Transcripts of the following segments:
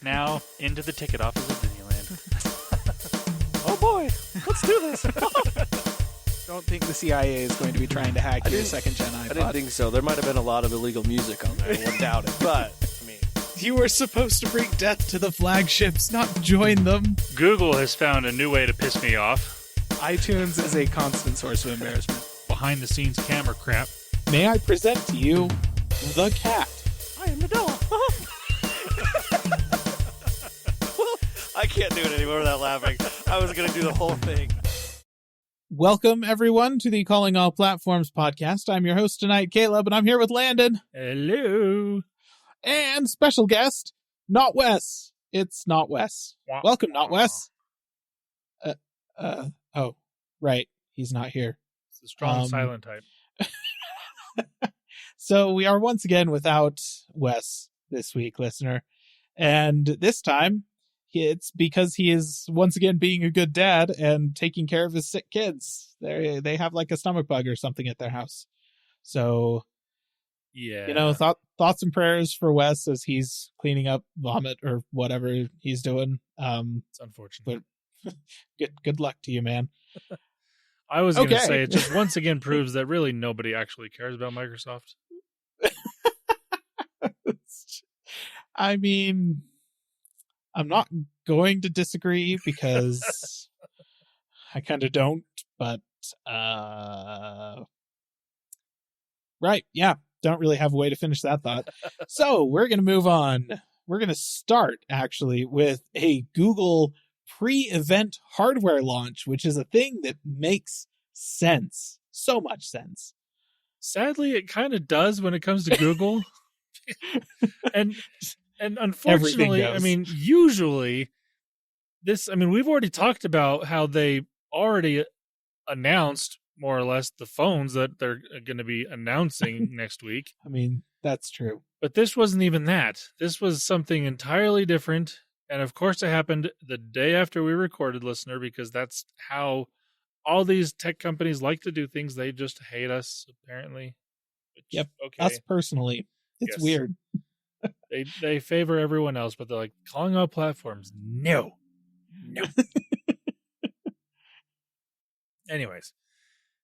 Now, into the ticket office of Disneyland. Oh boy, let's do this. Don't think the CIA is going to be trying to hack your second-gen iPod. I didn't think so. There might have been a lot of illegal music on there. I wouldn't doubt it. But, I mean... You were supposed to bring death to the flagships, not join them. Google has found a new way to piss me off. iTunes is a constant source of embarrassment. Behind-the-scenes camera crap. May I present to you the cat? I am the dog. I can't do it anymore without laughing. I was going to do the whole thing. Welcome, everyone, to the Calling All Platforms podcast. I'm your host tonight, Caleb, and I'm here with Landon. Hello. And special guest, Not Wes. It's Not Wes. Welcome, Not Wes. Oh, right. He's not here. It's a strong silent type. So we are once again without Wes this week, listener. And this time, it's because he is once again being a good dad and taking care of his sick kids. They have like a stomach bug or something at their house. So, yeah, you know, thoughts and prayers for Wes as he's cleaning up vomit or whatever he's doing. It's unfortunate. But good luck to you, man. I was going to say, it just once again proves that really nobody actually cares about Microsoft. I mean, I'm not going to disagree because I kind of don't, but right, yeah, don't really have a way to finish that thought. So we're going to move on. We're going to start actually with a Google pre-event hardware launch, which is a thing that makes sense. So much sense. Sadly, it kind of does when it comes to Google. and unfortunately, I mean, usually we've already talked about how they already announced more or less the phones that they're going to be announcing next week. I mean, that's true. But this wasn't even that. This was something entirely different. And of course, it happened the day after we recorded, listener, because that's how all these tech companies like to do things. They just hate us, apparently. Which, yep. Okay. Us personally. It's weird. They favor everyone else, but they're like, calling out platforms. No. Anyways.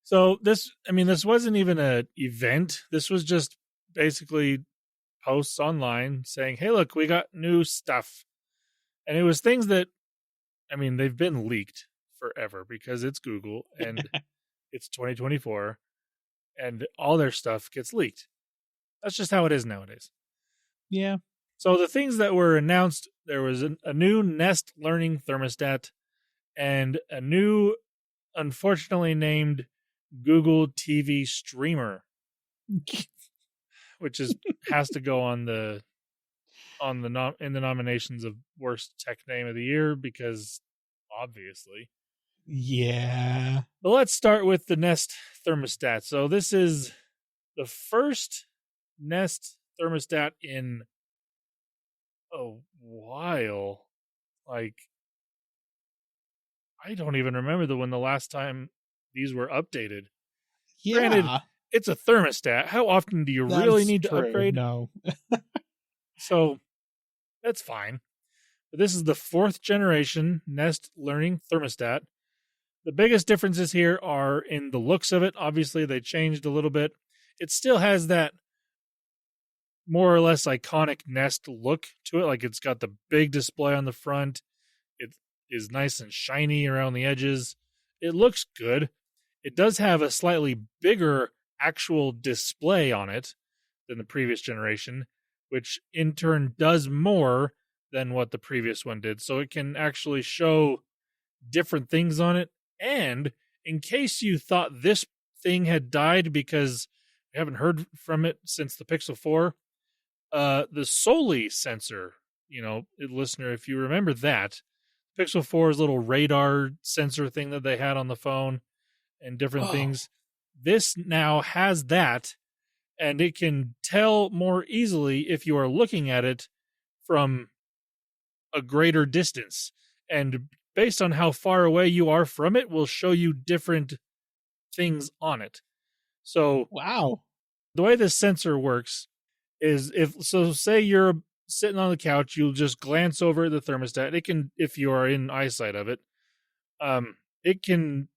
So this wasn't even an event. This was just basically posts online saying, hey, look, we got new stuff. And it was things that, they've been leaked forever because it's Google and it's 2024 and all their stuff gets leaked. That's just how it is nowadays. Yeah. So the things that were announced, there was a new Nest Learning Thermostat and a new, unfortunately named Google TV Streamer, which has to go in the nominations of worst tech name of the year because obviously. Yeah. But let's start with the Nest Thermostat. So this is the first Nest Thermostat in a while. Like, I don't even remember when the last time these were updated. Yeah. Granted, it's a thermostat. How often do you really need to upgrade? No. So that's fine. But this is the 4th generation Nest Learning Thermostat. The biggest differences here are in the looks of it. Obviously, they changed a little bit. It still has that more or less iconic Nest look to it. Like it's got the big display on the front. It is nice and shiny around the edges. It looks good. It does have a slightly bigger actual display on it than the previous generation, which in turn does more than what the previous one did. So it can actually show different things on it. And in case you thought this thing had died because we haven't heard from it since the Pixel 4, the Soli sensor, listener, if you remember that, Pixel 4's little radar sensor thing that they had on the phone and different things, this now has that, and it can tell more easily if you are looking at it from a greater distance. And based on how far away you are from it, will show you different things on it. So, wow. The way this sensor works is say you're sitting on the couch, you'll just glance over at the thermostat. It can, if you are in eyesight of it, it can,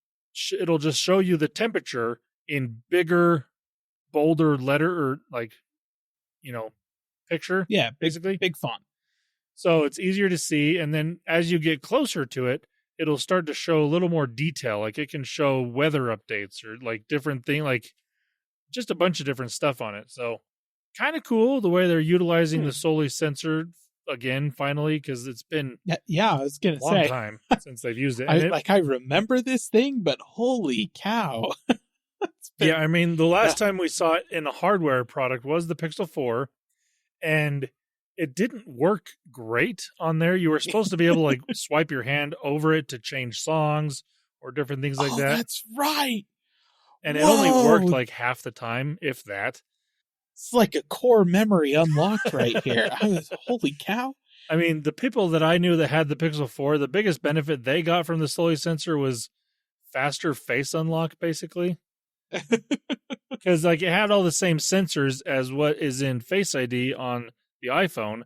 it'll just show you the temperature in bigger, bolder letter or like, picture. Yeah, basically. big font. So it's easier to see. And then as you get closer to it, it'll start to show a little more detail. Like it can show weather updates or like different thing, like just a bunch of different stuff on it. So kind of cool the way they're utilizing the Soli sensor again, finally, because it's been I was going to a long say time since they've used it. I remember this thing, but holy cow. Yeah, I mean, the last time we saw it in a hardware product was the Pixel 4, and it didn't work great on there. You were supposed to be able to like swipe your hand over it to change songs or different things like that. That's right. And it only worked like half the time, if that. It's like a core memory unlocked right here. Holy cow. I mean, the people that I knew that had the Pixel 4, the biggest benefit they got from the Soli sensor was faster face unlock, basically. Because like it had all the same sensors as what is in Face ID on the iPhone,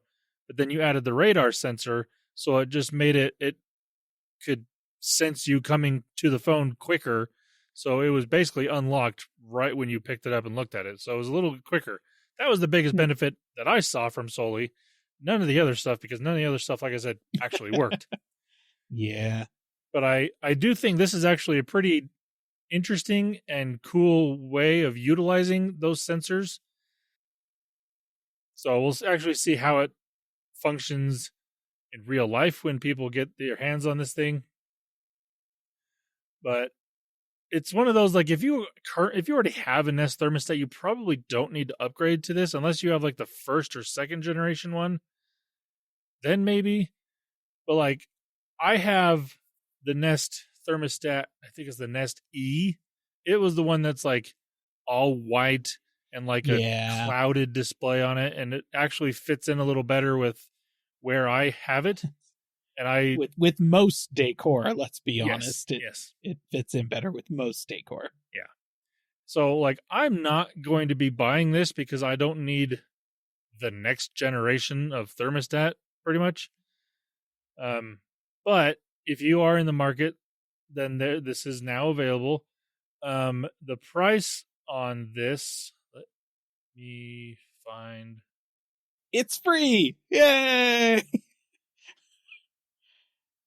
but then you added the radar sensor, so it just made it could sense you coming to the phone quicker. So it was basically unlocked right when you picked it up and looked at it. So it was a little quicker. That was the biggest benefit that I saw from Soli. None of the other stuff, because none of the other stuff, like I said, actually worked. Yeah. But I do think this is actually a pretty interesting and cool way of utilizing those sensors. So we'll actually see how it functions in real life when people get their hands on this thing. But it's one of those, like, if you already have a Nest thermostat, you probably don't need to upgrade to this unless you have like the first or second generation one. Then maybe. But like, I have the Nest thermostat, I think it's the Nest E. It was the one that's like all white and like a clouded display on it, and it actually fits in a little better with where I have it. And I with most decor, let's be honest, it fits in better with most decor. Yeah. So like, I'm not going to be buying this because I don't need the next generation of thermostat, pretty much. But if you are in the market, then this is now available. The price on this, let me find. It's free! Yay!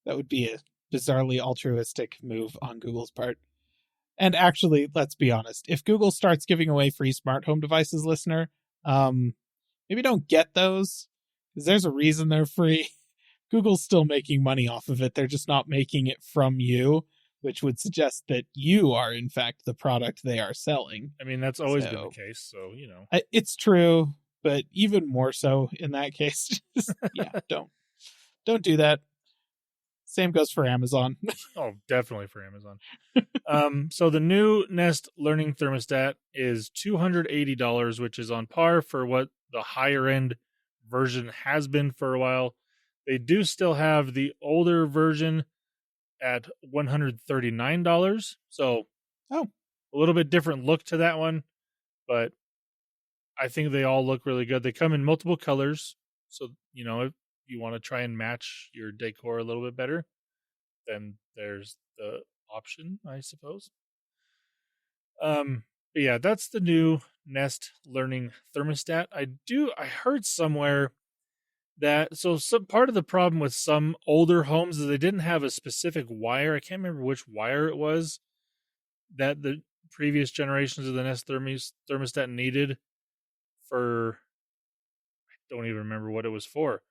That would be a bizarrely altruistic move on Google's part. And actually, let's be honest, if Google starts giving away free smart home devices, listener, maybe don't get those, because there's a reason they're free. Google's still making money off of it. They're just not making it from you, which would suggest that you are, in fact, the product they are selling. I mean, that's always been the case, so, It's true, but even more so in that case. Just, don't do that. Same goes for Amazon. Oh, definitely for Amazon. So the new Nest Learning Thermostat is $280, which is on par for what the higher end version has been for a while. They do still have the older version at $139. So, a little bit different look to that one, but I think they all look really good. They come in multiple colors. So, if you want to try and match your decor a little bit better, then there's the option, I suppose. But yeah, that's the new Nest Learning Thermostat. I heard somewhere that, so some part of the problem with some older homes is they didn't have a specific wire. I can't remember which wire it was that the previous generations of the Nest thermostat needed for, I don't even remember what it was for.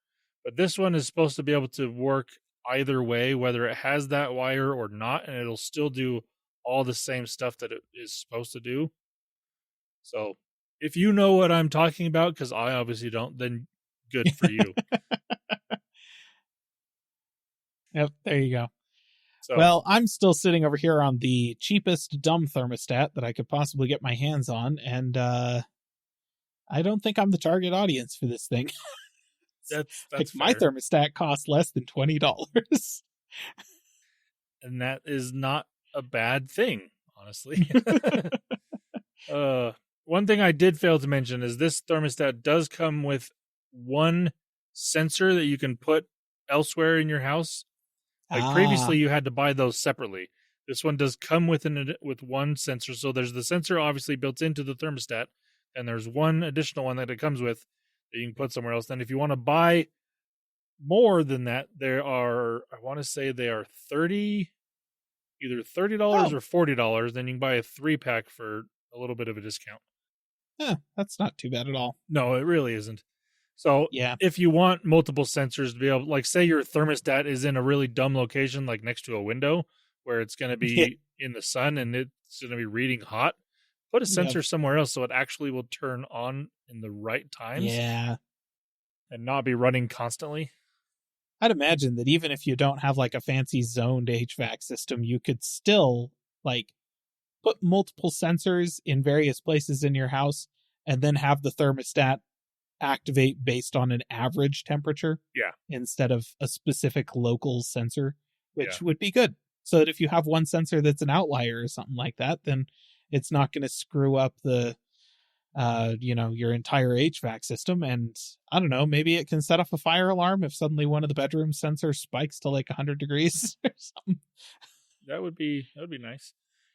But this one is supposed to be able to work either way, whether it has that wire or not, and it'll still do all the same stuff that it is supposed to do. So if you know what I'm talking about, because I obviously don't, then good for you. Yep, there you go. So, well, I'm still sitting over here on the cheapest dumb thermostat that I could possibly get my hands on, and I don't think I'm the target audience for this thing. That's like my thermostat costs less than $20. And that is not a bad thing, honestly. One thing I did fail to mention is this thermostat does come with one sensor that you can put elsewhere in your house. Like previously, you had to buy those separately. This one does come with one sensor. So there's the sensor obviously built into the thermostat, and there's one additional one that it comes with that you can put somewhere else. Then if you want to buy more than that, there are, I want to say they are either $30 or $40. Then you can buy a 3-pack for a little bit of a discount. That's not too bad at all. No, it really isn't. So if you want multiple sensors to be able, like say your thermostat is in a really dumb location, like next to a window where it's going to be in the sun and it's going to be reading hot, put a sensor somewhere else so it actually will turn on in the right times. Yeah. And not be running constantly. I'd imagine that even if you don't have like a fancy zoned HVAC system, you could still like put multiple sensors in various places in your house and then have the thermostat activate based on an average temperature instead of a specific local sensor, which would be good. So that if you have one sensor that's an outlier or something like that, then it's not going to screw up the your entire HVAC system. And I don't know, maybe it can set off a fire alarm if suddenly one of the bedroom sensors spikes to like 100 degrees or something. That would be nice.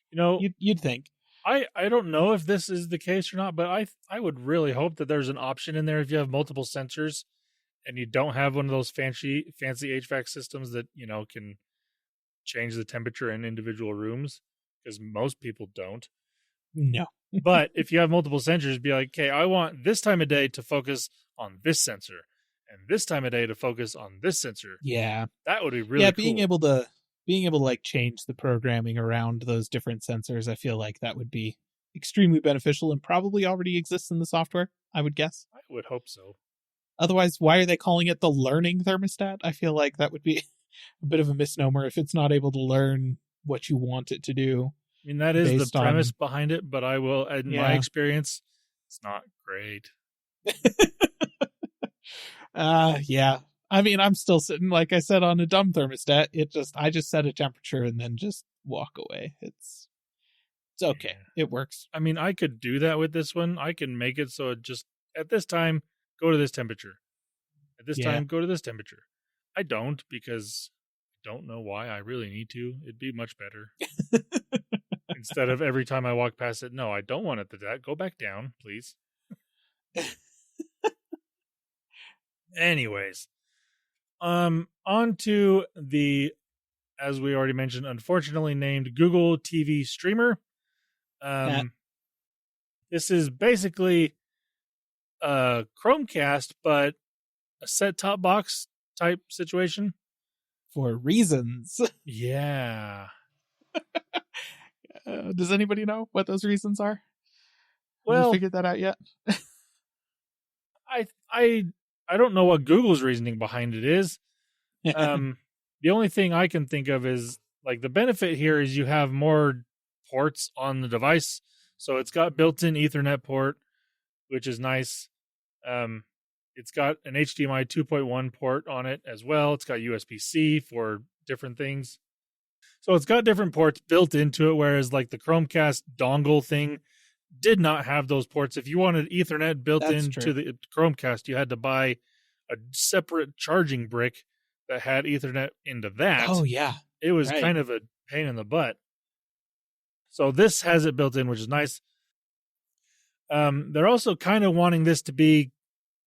You know, you'd think. I don't know if this is the case or not, but I would really hope that there's an option in there if you have multiple sensors and you don't have one of those fancy HVAC systems that, can change the temperature in individual rooms, because most people don't. No. But if you have multiple sensors, be like, okay, I want this time of day to focus on this sensor and this time of day to focus on this sensor. Yeah. That would be really cool. Being able to like change the programming around those different sensors, I feel like that would be extremely beneficial and probably already exists in the software, I would guess. I would hope so. Otherwise, why are they calling it the learning thermostat? I feel like that would be a bit of a misnomer if it's not able to learn what you want it to do. I mean, that is the premise behind it, but I will, in my experience, it's not great. Yeah. I mean, I'm still sitting, like I said, on a dumb thermostat. I just set a temperature and then just walk away. It's okay. It works. I mean, I could do that with this one. I can make it so it just, at this time, go to this temperature. At this time, go to this temperature. I don't, because I don't know why I really need to. It'd be much better. Instead of every time I walk past it, no, I don't want it to that. Go back down, please. Anyways, on to the, as we already mentioned, unfortunately named Google TV streamer. This is basically a Chromecast, but a set-top box type situation. For reasons. Yeah. Does anybody know what those reasons are? Well, have you figured that out yet? I don't know what Google's reasoning behind it is. The only thing I can think of is, like, the benefit here is you have more ports on the device. So it's got built-in Ethernet port, which is nice. It's got an HDMI 2.1 port on it as well. It's got USB-C for different things. So it's got different ports built into it, whereas like the Chromecast dongle thing did not have those ports. If you wanted Ethernet built into the Chromecast, you had to buy a separate charging brick that had Ethernet into that. Oh, yeah. It was kind of a pain in the butt. So this has it built in, which is nice. They're also kind of wanting this to be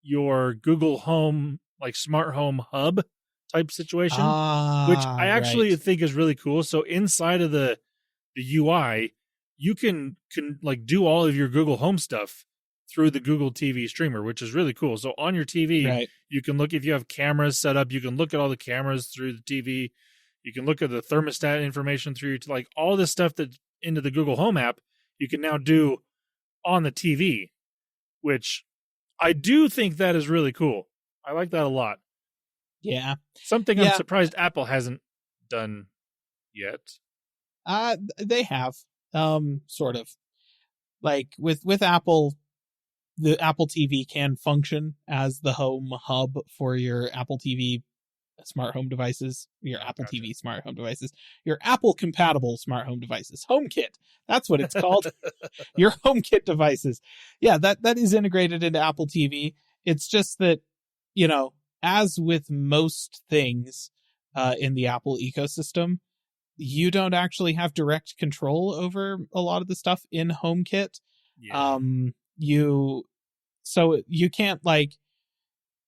your Google Home, like smart home hub type situation, which I actually think is really cool. So inside of the UI, you can like do all of your Google Home stuff through the Google TV streamer, which is really cool. So on your TV, you can look, if you have cameras set up, you can look at all the cameras through the TV. You can look at the thermostat information through, like all this stuff that's into the Google Home app, you can now do on the TV, which I do think that is really cool. I like that a lot. Yeah. Something I'm surprised Apple hasn't done yet. They have, sort of. Like with Apple, the Apple TV can function as the home hub for your Apple TV smart home devices, your Apple TV smart home devices, your Apple compatible smart home devices, HomeKit. That's what it's called. Your HomeKit devices. Yeah, that is integrated into Apple TV. It's just that, as with most things in the Apple ecosystem, you don't actually have direct control over a lot of the stuff in HomeKit. Yeah. So you can't, like,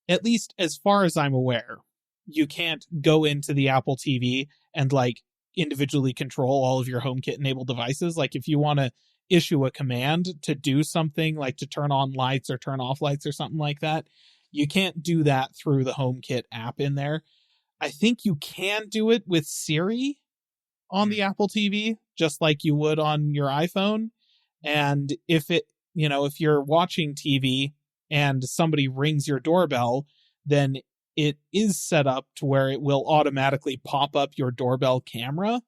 at least as far as I'm aware, you can't go into the Apple TV and like individually control all of your HomeKit enabled devices. Like if you want to issue a command to do something, like to turn on lights or turn off lights or something like that, you can't do that through the HomeKit app in there. I think you can do it with Siri on the Apple TV, just like you would on your iPhone. And if you're watching TV and somebody rings your doorbell, then it is set up to where it will automatically pop up your doorbell camera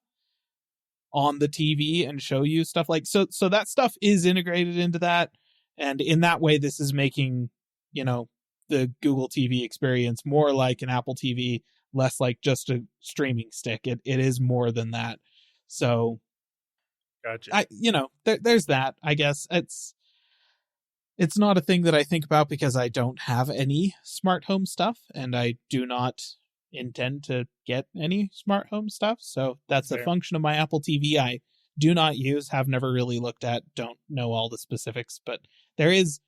on the TV and show you stuff like so that stuff is integrated into that. And in that way, this is making, the Google TV experience more like an Apple TV, less like just a streaming stick. It is more than that. So Gotcha. There's that. I guess it's not a thing that I think about because I don't have any smart home stuff, and I do not intend to get any smart home stuff. So that's Fair. a function of my Apple TV I do not use, have never really looked at, don't know all the specifics, but there is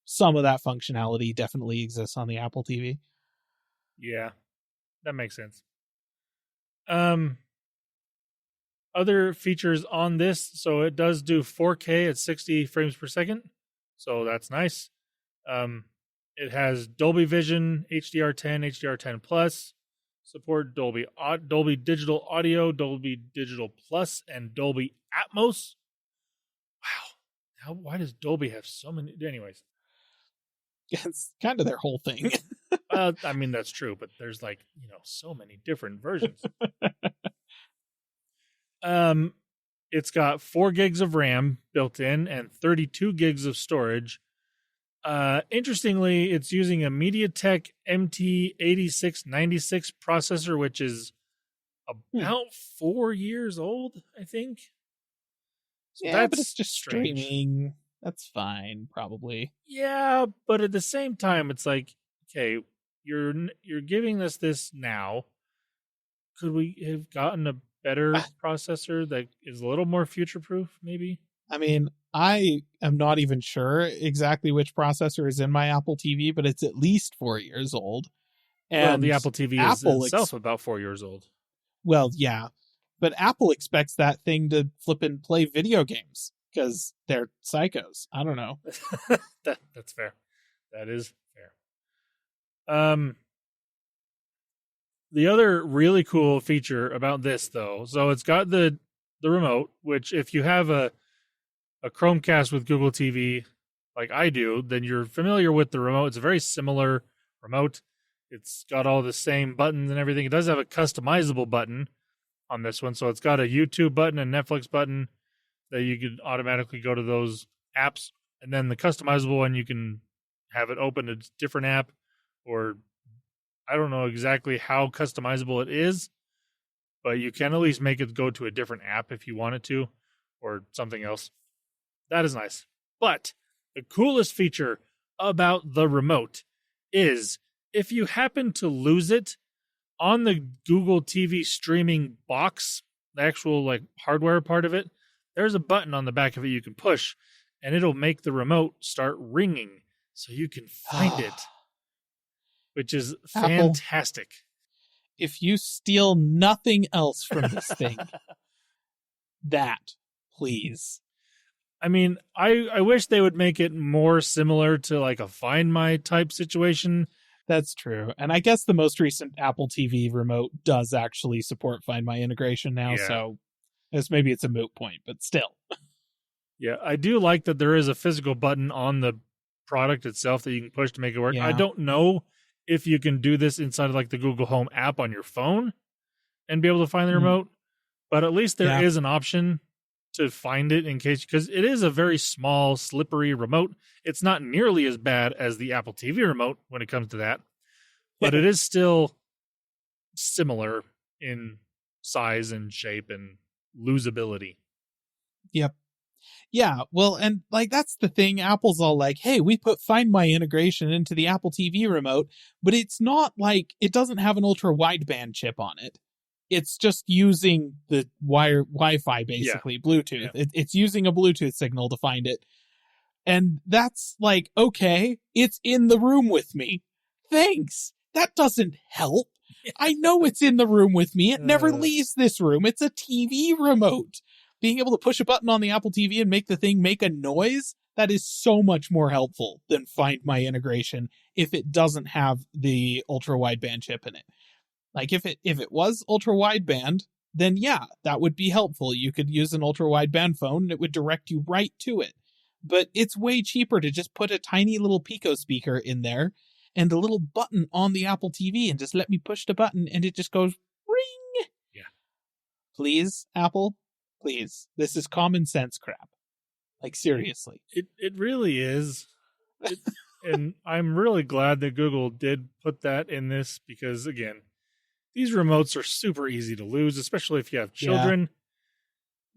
some of that functionality definitely exists on the Apple TV. Yeah, that makes sense. Other features on this, so it does do 4K at 60 frames per second, so that's nice. It has Dolby Vision, HDR10, HDR10 Plus, support Dolby Digital Audio, Dolby Digital Plus, and Dolby Atmos. Wow, why does Dolby have so many? Anyways, it's kind of their whole thing. I mean that's true, but there's so many different versions. It's got 4 gigs of RAM built in and 32 gigs of storage. Interestingly, it's using a MediaTek MT8696 processor, which is about 4 years old, I think. So yeah, but it's just strange. Streaming. That's fine, probably. Yeah, but at the same time, it's like, okay, you're giving us this now. Could we have gotten a better processor that is a little more future-proof, maybe? I mean, I am not even sure exactly which processor is in my Apple TV, but it's at least 4 years old. And the Apple TV is itself about 4 years old. Well, yeah, but Apple expects that thing to flip and play video games because they're psychos. I don't know. That's fair. That is fair. The other really cool feature about this, though, so it's got the remote, which if you have a Chromecast with Google TV, like I do, then you're familiar with the remote. It's a very similar remote. It's got all the same buttons and everything. It does have a customizable button on this one. So it's got a YouTube button and Netflix button that you can automatically go to those apps. And then the customizable one, you can have it open a different app, or I don't know exactly how customizable it is, but you can at least make it go to a different app if you want it to, or something else. That is nice. But the coolest feature about the remote is if you happen to lose it on the Google TV streaming box, the actual hardware part of it, there's a button on the back of it you can push, and it'll make the remote start ringing so you can find it, which is fantastic. Apple, if you steal nothing else from this thing, that, please. I mean, I wish they would make it more similar to like a Find My type situation. That's true. And I guess the most recent Apple TV remote does actually support Find My integration now, so maybe it's a moot point, but still. Yeah, I do like that there is a physical button on the product itself that you can push to make it work. Yeah. I don't know if you can do this inside of the Google Home app on your phone and be able to find the remote, but at least there is an option to find it in case, because it is a very small, slippery remote. It's not nearly as bad as the Apple TV remote when it comes to that, but it is still similar in size and shape and losability. Yep. Yeah, well, and like that's the thing. Apple's all like, "Hey, we put Find My integration into the Apple TV remote," but it's not like it doesn't have an ultra wideband chip on it. It's just using the Wi-Fi, basically Bluetooth. Yeah. It's using a Bluetooth signal to find it, and that's like, okay, it's in the room with me. Thanks. That doesn't help. I know it's in the room with me. It never leaves this room. It's a TV remote. Being able to push a button on the Apple TV and make the thing make a noise, that is so much more helpful than Find My integration if it doesn't have the ultra wideband chip in it. Like if it was ultra wideband, then yeah, that would be helpful. You could use an ultra wideband phone and it would direct you right to it. But it's way cheaper to just put a tiny little Pico speaker in there and a little button on the Apple TV and just let me push the button and it just goes ring. Yeah. Please, Apple, please. This is common sense crap. Like, seriously. It really is. And I'm really glad that Google did put that in this because, again, these remotes are super easy to lose, especially if you have children.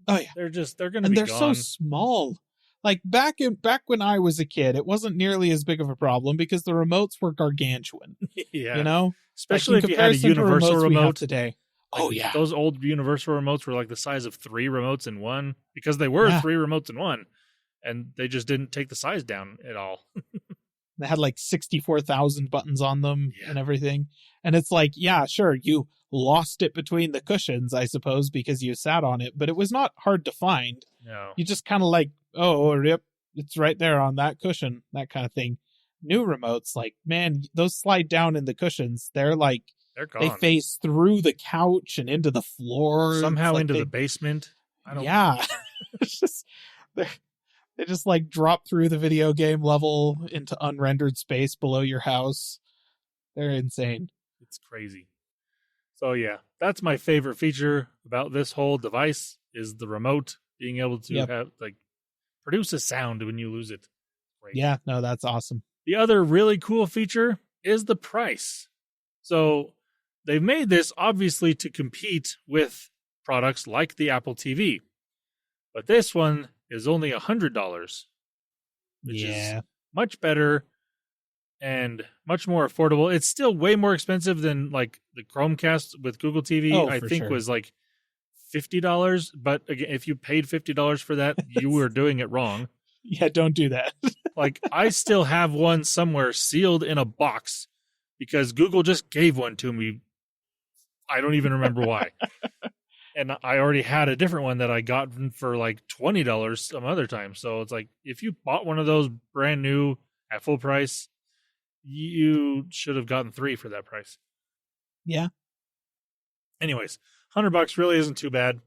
Yeah. Oh, yeah. They're going to be gone. And they're so small. Like back when I was a kid, it wasn't nearly as big of a problem because the remotes were gargantuan. Yeah. You know? Especially like if you had a universal remote today. Like oh yeah. Those old universal remotes were like the size of 3 remotes in one because they were 3 remotes in one and they just didn't take the size down at all. They had like 64,000 buttons on them and everything. And it's like, yeah, sure, you lost it between the cushions, I suppose, because you sat on it, but it was not hard to find. No. You just kind of like, oh, yep, it's right there on that cushion, that kind of thing. New remotes, like, man, those slide down in the cushions. They're like, they're gone. They face through the couch and into the floor. Somehow like into the basement. Yeah. It's just, they just like drop through the video game level into unrendered space below your house. They're insane. It's crazy. So yeah, that's my favorite feature about this whole device is the remote being able to have like produce a sound when you lose it. Great. Yeah, no, that's awesome. The other really cool feature is the price. So they've made this obviously to compete with products like the Apple TV. But this one is only $100, which is much better and much more affordable. It's still way more expensive than like the Chromecast with Google TV. I think was like $50. But again, if you paid $50 for that, you were doing it wrong. Yeah, don't do that. Like I still have one somewhere sealed in a box because Google just gave one to me. I don't even remember why. And I already had a different one that I got for like $20 some other time. So it's like, if you bought one of those brand new at full price, you should have gotten 3 for that price. Yeah. Anyways, $100 really isn't too bad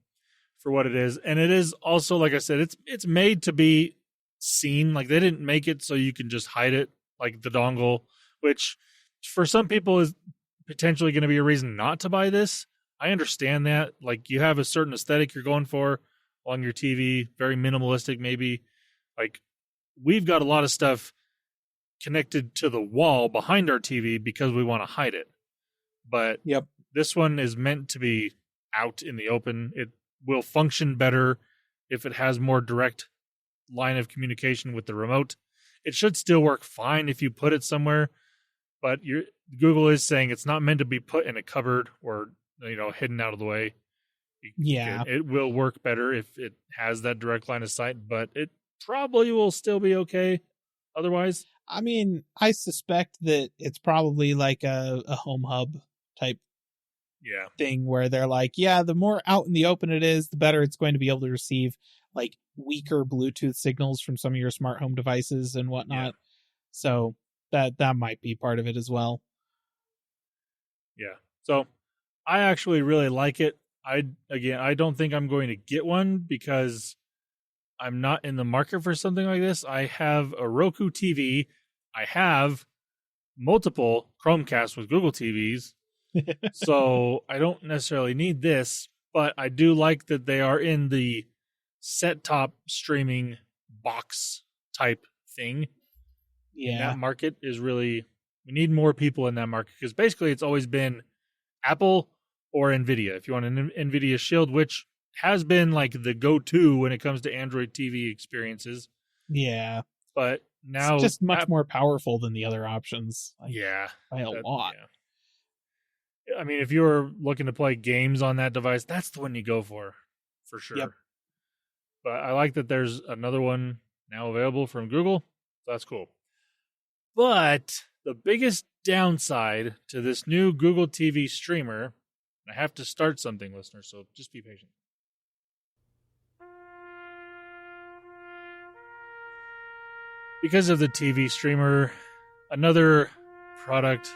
for what it is. And it is also, like I said, it's made to be seen. Like they didn't make it so you can just hide it like the dongle, which for some people is potentially going to be a reason not to buy this. I understand that. Like you have a certain aesthetic you're going for on your TV, very minimalistic maybe. Like we've got a lot of stuff connected to the wall behind our TV because we want to hide it. But this one is meant to be out in the open. It will function better if it has more direct line of communication with the remote. It should still work fine if you put it somewhere, but Google is saying it's not meant to be put in a cupboard or hidden out of the way. Yeah. It will work better if it has that direct line of sight, but it probably will still be okay otherwise. I mean, I suspect that it's probably like a home hub type thing where they're like, yeah, the more out in the open it is, the better it's going to be able to receive like weaker Bluetooth signals from some of your smart home devices and whatnot. Yeah. So that might be part of it as well. Yeah. So I actually really like it. I don't think I'm going to get one because I'm not in the market for something like this. I have a Roku TV. I have multiple Chromecasts with Google TVs. So I don't necessarily need this, but I do like that they are in the set-top streaming box type thing. Yeah. That market is really, we need more people in that market because basically it's always been Apple or NVIDIA. If you want an NVIDIA Shield, which has been like the go-to when it comes to Android TV experiences. Yeah. But now It's just much more powerful than the other options. Like, yeah, by a lot. Yeah. I mean, if you're looking to play games on that device, that's the one you go for sure. Yep. But I like that there's another one now available from Google. So that's cool. But the biggest downside to this new Google TV streamer, I have to start something, listeners, so just be patient. Because of the TV streamer, another product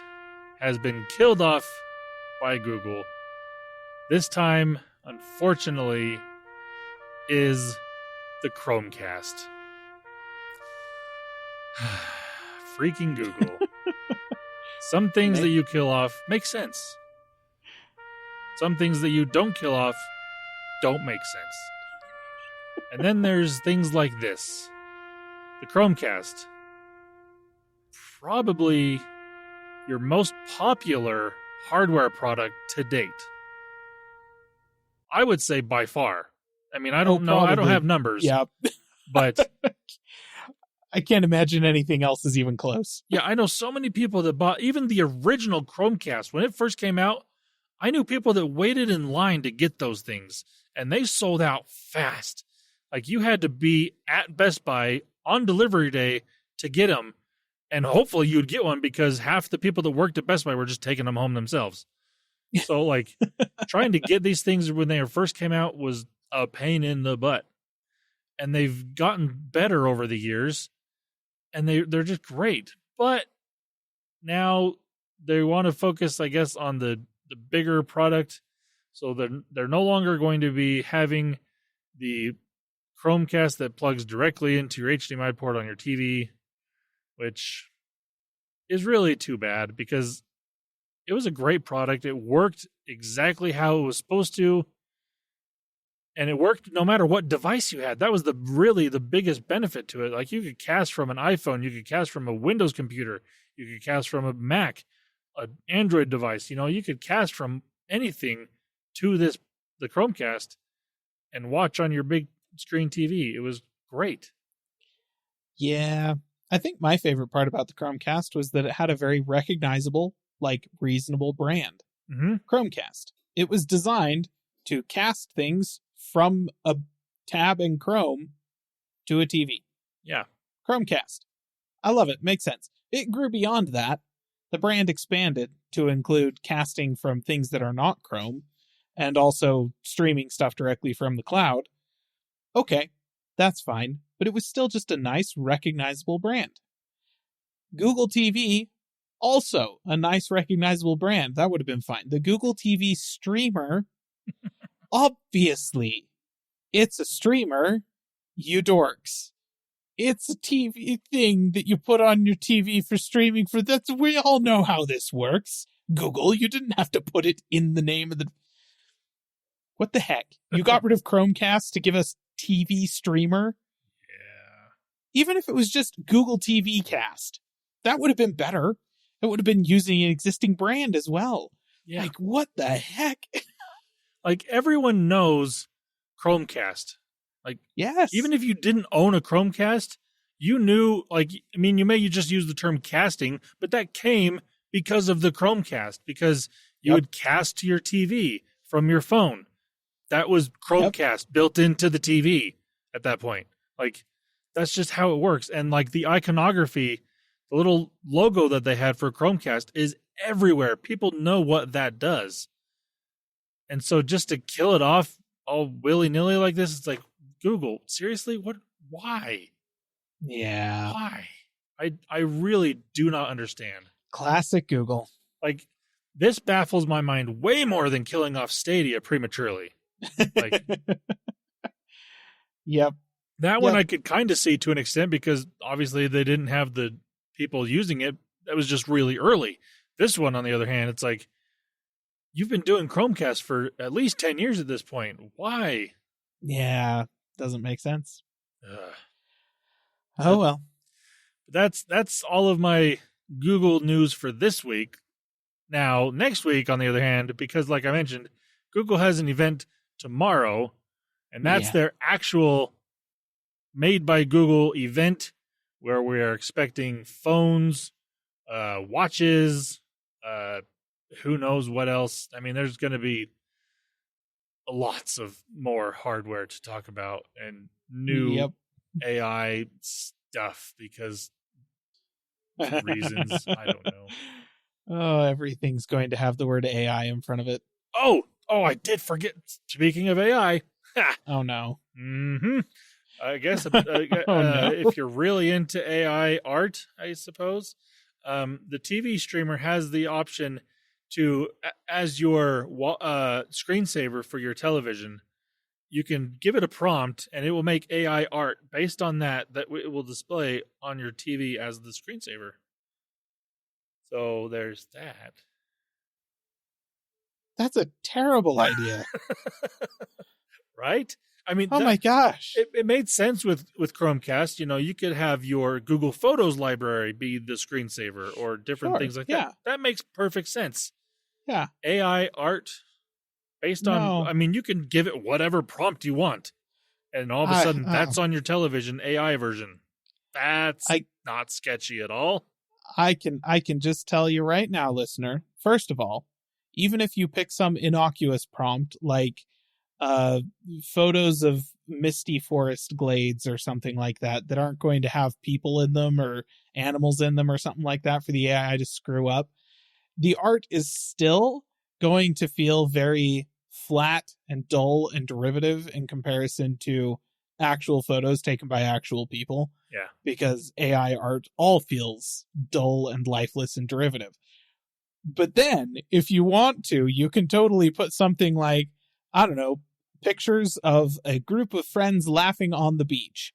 has been killed off by Google. This time, unfortunately, is the Chromecast. Freaking Google. Some things that you kill off make sense. Some things that you don't kill off don't make sense. And then there's things like this. The Chromecast. Probably your most popular hardware product to date. I would say by far. I mean, I don't know. Probably. I don't have numbers. Yeah. But I can't imagine anything else is even close. yeah, I know so many people that bought even the original Chromecast. When it first came out, I knew people that waited in line to get those things, and they sold out fast. Like, you had to be at Best Buy on delivery day to get them, and hopefully you'd get one because half the people that worked at Best Buy were just taking them home themselves. So, like, trying to get these things when they first came out was a pain in the butt. And they've gotten better over the years, and they're just great. But now they want to focus, I guess, on the bigger product. So they're no longer going to be having the Chromecast that plugs directly into your HDMI port on your TV, which is really too bad because it was a great product. It worked exactly how it was supposed to. And it worked no matter what device you had. That was really the biggest benefit to it. Like, you could cast from an iPhone, you could cast from a Windows computer, you could cast from a Mac, an Android device. You know, you could cast from anything to the Chromecast and watch on your big screen TV. It was great. Yeah. I think my favorite part about the Chromecast was that it had a very recognizable, like, reasonable brand. Mm-hmm. Chromecast. It was designed to cast things from a tab in Chrome to a TV. Yeah. Chromecast. I love it. Makes sense. It grew beyond that. The brand expanded to include casting from things that are not Chrome and also streaming stuff directly from the cloud. Okay, that's fine, but it was still just a nice, recognizable brand. Google TV, also a nice, recognizable brand. That would have been fine. The Google TV streamer, obviously, it's a streamer, you dorks. It's a TV thing that you put on your TV for streaming for that. We all know how this works. Google, you didn't have to put it in the name of the... What the heck? You got rid of Chromecast to give us TV streamer? Yeah. Even if it was just Google TV Cast, that would have been better. It would have been using an existing brand as well. Yeah. Like, what the heck? Like, everyone knows Chromecast. Like, Yes. even if you didn't own a Chromecast, you knew, like, I mean, you just use the term casting, but that came because of the Chromecast, because you would cast to your TV from your phone. That was Chromecast built into the TV at that point. Like, that's just how it works. And, like, the iconography, the little logo that they had for Chromecast is everywhere. People know what that does. And so just to kill it off all willy-nilly like this, it's like, Google, seriously? What? Why? Yeah. Why? I really do not understand. Classic Google. Like, this baffles my mind way more than killing off Stadia prematurely. Like, Yep. that one I could kind of see to an extent because obviously they didn't have the people using it. That was just really early. This one, on the other hand, it's like, you've been doing Chromecast for at least 10 years at this point. Why? Yeah. Doesn't make sense. Ugh. Oh, well. That's all of my Google news for this week. Now, next week, on the other hand, because like I mentioned, Google has an event tomorrow And that's Yeah. their actual made by Google event where we are expecting phones, watches, who knows what else. I mean, there's going to be lots of more hardware to talk about and new AI stuff because reasons. I don't know. Oh, everything's going to have the word AI in front of it. Oh, I did forget. Speaking of AI. Oh, no. Mm-hmm. I guess Oh, no. if you're really into AI art, I suppose, the TV streamer has the option to, as your screensaver for your television, you can give it a prompt and it will make AI art based on that it will display on your TV as the screensaver. So there's that. That's a terrible idea. Right? I mean, Oh my gosh. It made sense with Chromecast. You know, you could have your Google Photos library be the screensaver or different things like that. That makes perfect sense. Yeah. AI art based on, I mean, you can give it whatever prompt you want. And all of a sudden, that's on your television AI version. That's not sketchy at all. I can just tell you right now, listener. First of all, even if you pick some innocuous prompt like photos of misty forest glades or something like that aren't going to have people in them or animals in them or something like that for the AI to screw up, the art is still going to feel very flat and dull and derivative in comparison to actual photos taken by actual people. Yeah. Because AI art all feels dull and lifeless and derivative. But then, if you want to, you can totally put something like, I don't know, pictures of a group of friends laughing on the beach.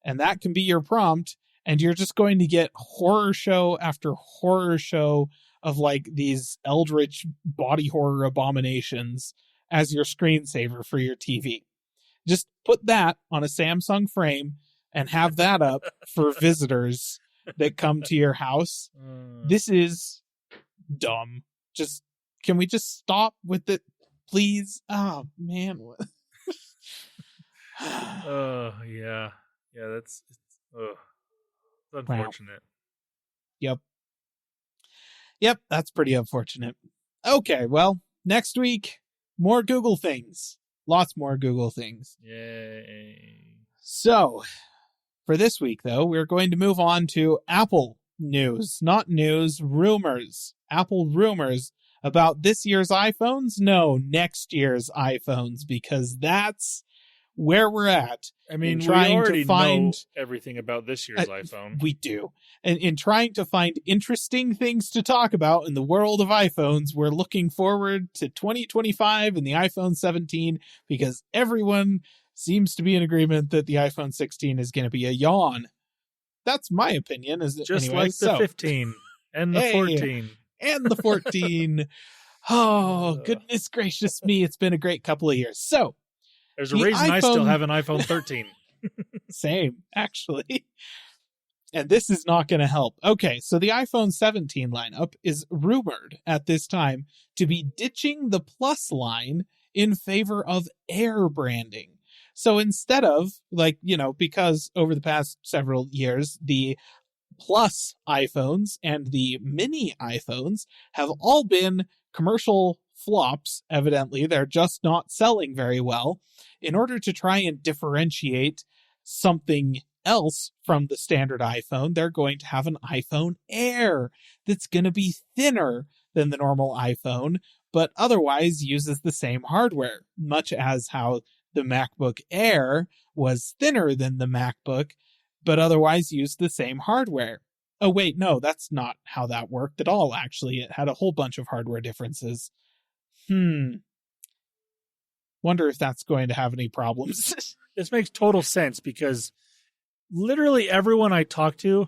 And that can be your prompt. And you're just going to get horror show after horror show of like these eldritch body horror abominations as your screensaver for your TV. Just put that on a Samsung frame and have that up for visitors that come to your house. This is dumb. Can we just stop with it, please? Oh man. Yeah. It's unfortunate. Wow. Yep, that's pretty unfortunate. Okay, well, next week, more Google things. Lots more Google things. Yay. So, for this week, though, we're going to move on to Apple news. Not news, rumors. Apple rumors about this year's iPhones? No, next year's iPhones, because that's where we're at. I mean, we already know everything about this year's iPhone. We do. And in trying to find interesting things to talk about in the world of iPhones, we're looking forward to 2025 and the iPhone 17 because everyone seems to be in agreement that the iPhone 16 is going to be a yawn. That's my opinion. Just like the 15 and the 14. And the 14. Oh, goodness gracious me. It's been a great couple of years. So, there's a reason I still have an iPhone 13. Same, actually. And this is not going to help. Okay, so the iPhone 17 lineup is rumored at this time to be ditching the Plus line in favor of Air branding. So instead of, because over the past several years, the Plus iPhones and the mini iPhones have all been commercial flops, evidently. They're just not selling very well. In order to try and differentiate something else from the standard iPhone, they're going to have an iPhone Air that's going to be thinner than the normal iPhone, but otherwise uses the same hardware, much as how the MacBook Air was thinner than the MacBook, but otherwise used the same hardware. Oh, wait, no, that's not how that worked at all, actually. It had a whole bunch of hardware differences. Wonder if that's going to have any problems. This makes total sense because literally everyone I talk to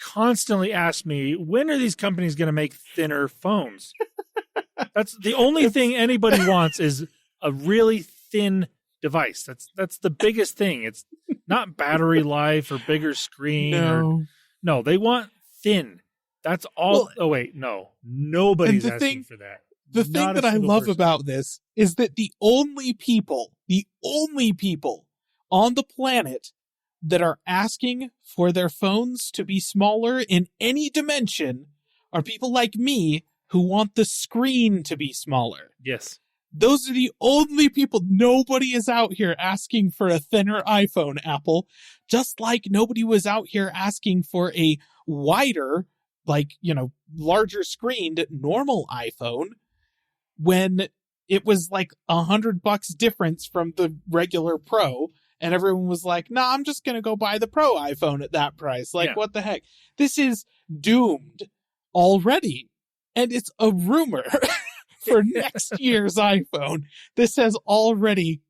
constantly asks me, when are these companies going to make thinner phones? That's the only thing anybody wants is a really thin device. That's the biggest thing. It's not battery life or bigger screen. No, they want thin. That's all. No. Nobody's asking for that. The thing that I love about this is that the only people the only people on the planet that are asking for their phones to be smaller in any dimension are people like me who want the screen to be smaller. Yes. Those are the only people. Nobody is out here asking for a thinner iPhone, Apple. Just like nobody was out here asking for a wider, larger screened normal iPhone when it was like $100 difference from the regular Pro. And everyone was like, nah, I'm just going to go buy the Pro iPhone at that price. What the heck? This is doomed already. And it's a rumor. For next year's iPhone. This has already,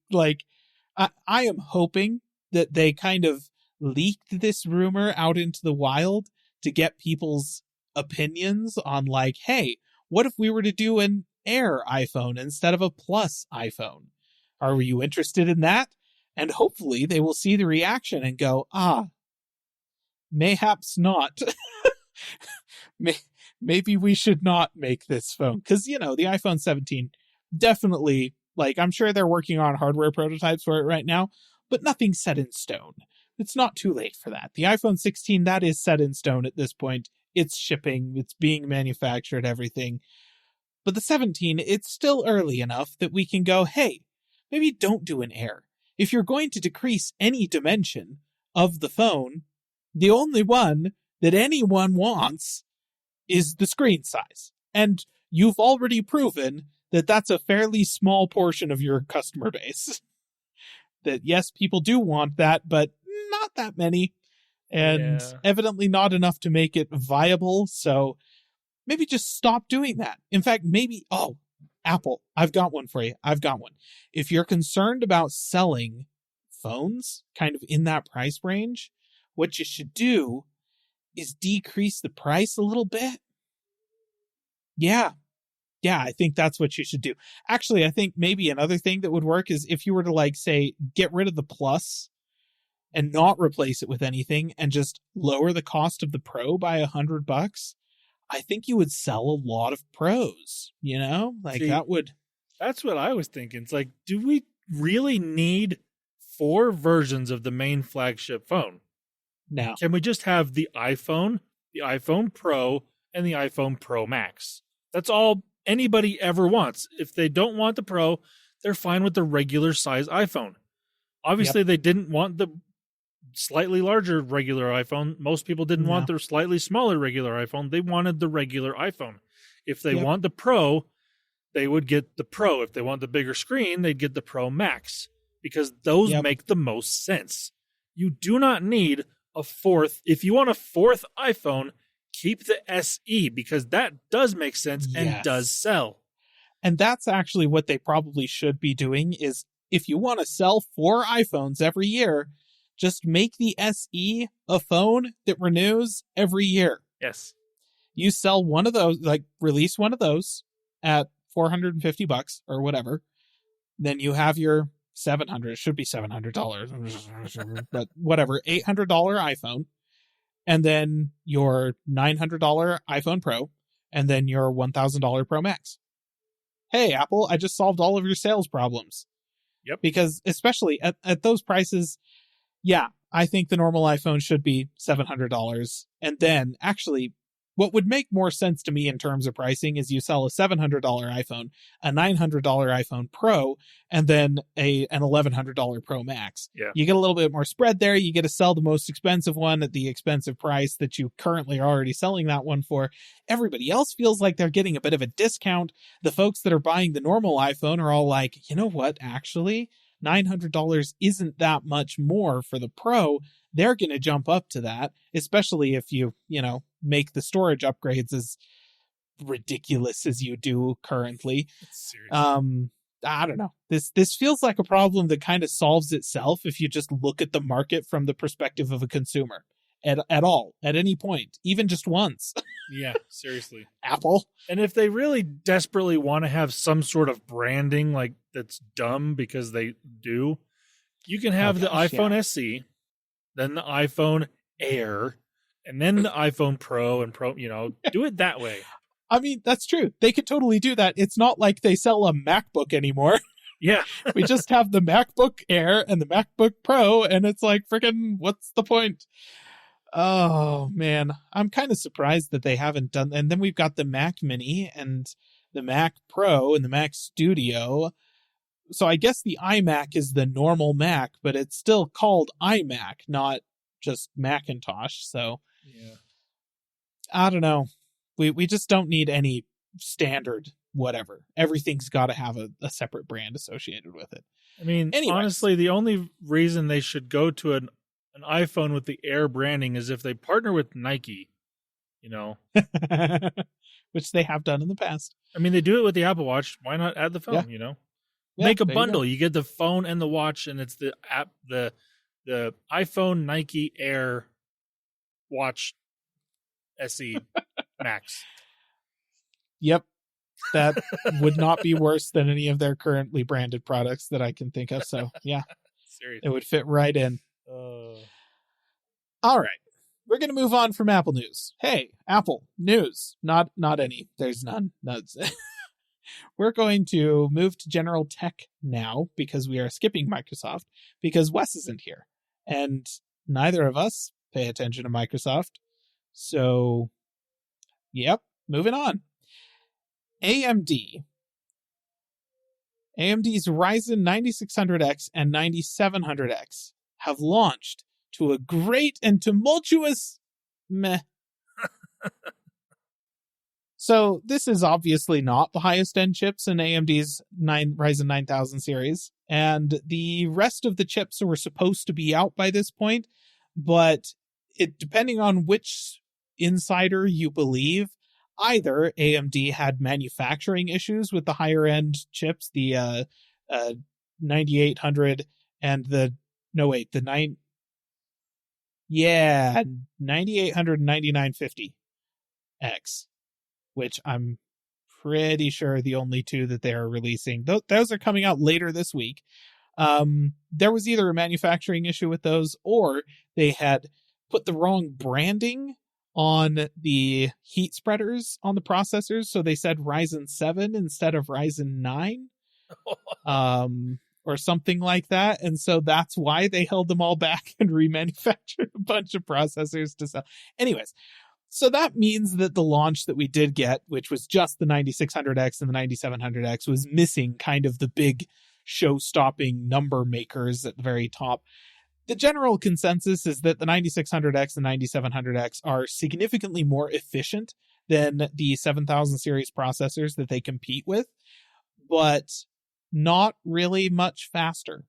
I am hoping that they kind of leaked this rumor out into the wild to get people's opinions on, hey, what if we were to do an Air iPhone instead of a Plus iPhone? Are you interested in that? And hopefully they will see the reaction and go, mayhaps not. Maybe we should not make this phone. Because, the iPhone 17 definitely, I'm sure they're working on hardware prototypes for it right now, but nothing's set in stone. It's not too late for that. The iPhone 16, that is set in stone at this point. It's shipping, it's being manufactured, everything. But the 17, it's still early enough that we can go, hey, maybe don't do an Air. If you're going to decrease any dimension of the phone, the only one that anyone wants is the screen size. And you've already proven that that's a fairly small portion of your customer base. That yes, people do want that, but not that many. And evidently not enough to make it viable. So maybe just stop doing that. In fact, Apple, I've got one for you. If you're concerned about selling phones kind of in that price range, what you should do is decrease the price a little bit. Yeah, I think that's what you should do. Actually, I think maybe another thing that would work is if you were to say, get rid of the Plus and not replace it with anything and just lower the cost of the Pro by $100, I think you would sell a lot of Pros, See, that would. That's what I was thinking. It's do we really need 4 versions of the main flagship phone? No. Can we just have the iPhone Pro, and the iPhone Pro Max? That's all anybody ever wants. If they don't want the Pro, they're fine with the regular size iPhone. Obviously, They didn't want the slightly larger regular iPhone. Most people didn't want the slightly smaller regular iPhone. They wanted the regular iPhone. If they want the Pro, they would get the Pro. If they want the bigger screen, they'd get the Pro Max, because those make the most sense. You do not need a fourth. If you want a fourth iPhone, keep the SE, because that does make sense and does sell. And that's actually what they probably should be doing, is if you want to sell 4 iPhones every year, just make the SE a phone that renews every year. Yes. You sell one of those, release one of those at $450 or whatever. Then you have your $700, it should be $700, but whatever, $800 iPhone, and then your $900 iPhone Pro, and then your $1,000 Pro Max. Hey, Apple, I just solved all of your sales problems. Yep. Because especially at those prices, I think the normal iPhone should be $700. And then actually, what would make more sense to me in terms of pricing is you sell a $700 iPhone, a $900 iPhone Pro, and then an $1,100 Pro Max. Yeah. You get a little bit more spread there. You get to sell the most expensive one at the expensive price that you currently are already selling that one for. Everybody else feels like they're getting a bit of a discount. The folks that are buying the normal iPhone are all like, you know what, actually, $900 isn't that much more for the Pro. They're going to jump up to that, especially if you make the storage upgrades as ridiculous as you do currently. Seriously. I don't know. This feels like a problem that kind of solves itself if you just look at the market from the perspective of a consumer at all, at any point, even just once. Yeah, seriously. Apple. And if they really desperately want to have some sort of branding that's dumb, because they do, you can have the iPhone SE, then the iPhone Air, and then the iPhone Pro and Pro, do it that way. I mean, that's true. They could totally do that. It's not like they sell a MacBook anymore. Yeah. We just have the MacBook Air and the MacBook Pro, and it's like, freaking, what's the point? Oh, man. I'm kind of surprised that they haven't done... And then we've got the Mac Mini and the Mac Pro and the Mac Studio. So I guess the iMac is the normal Mac, but it's still called iMac, not just Macintosh. So Yeah. I don't know. We just don't need any standard whatever. Everything's got to have a separate brand associated with it. I mean, Anyways. honestly, the only reason they should go to an iPhone with the Air branding is if they partner with Nike, you know. Which they have done in the past. I mean, they do it with the Apple Watch. Why not add the phone, Yeah. you know? Yeah, Make a there bundle. You get the phone and the watch, and it's the app, the iPhone Nike Air Watch SE Max. Yep. That would not be worse than any of their currently branded products that I can think of. So, yeah, Seriously. it would fit right in. Uh, All right. We're going to move on from Apple news. Hey, Apple news. Not any. There's none. We're going to move to general tech now because we are skipping Microsoft because Wes isn't here. And neither of us pay attention to Microsoft. So, yep, moving on. AMD's Ryzen 9600X and 9700X have launched to a great and tumultuous meh. So this is obviously not the highest end chips in AMD's Ryzen 9000 series, and the rest of the chips were supposed to be out by this point, but it depending on which insider you believe, either AMD had manufacturing issues with the higher end chips, the 9800 and the 9800 and 9950X, which I'm pretty sure are the only two that they are releasing. Those are coming out later this week. There was either a manufacturing issue with those, or they had put the wrong branding on the heat spreaders on the processors. So they said Ryzen 7 instead of Ryzen 9. Or something like that. And so that's why they held them all back and remanufactured a bunch of processors to sell. Anyways, so that means that the launch that we did get, which was just the 9600X and the 9700X, was missing kind of the big show-stopping number makers at the very top. The general consensus is that the 9600X and 9700X are significantly more efficient than the 7000 series processors that they compete with, but not really much faster.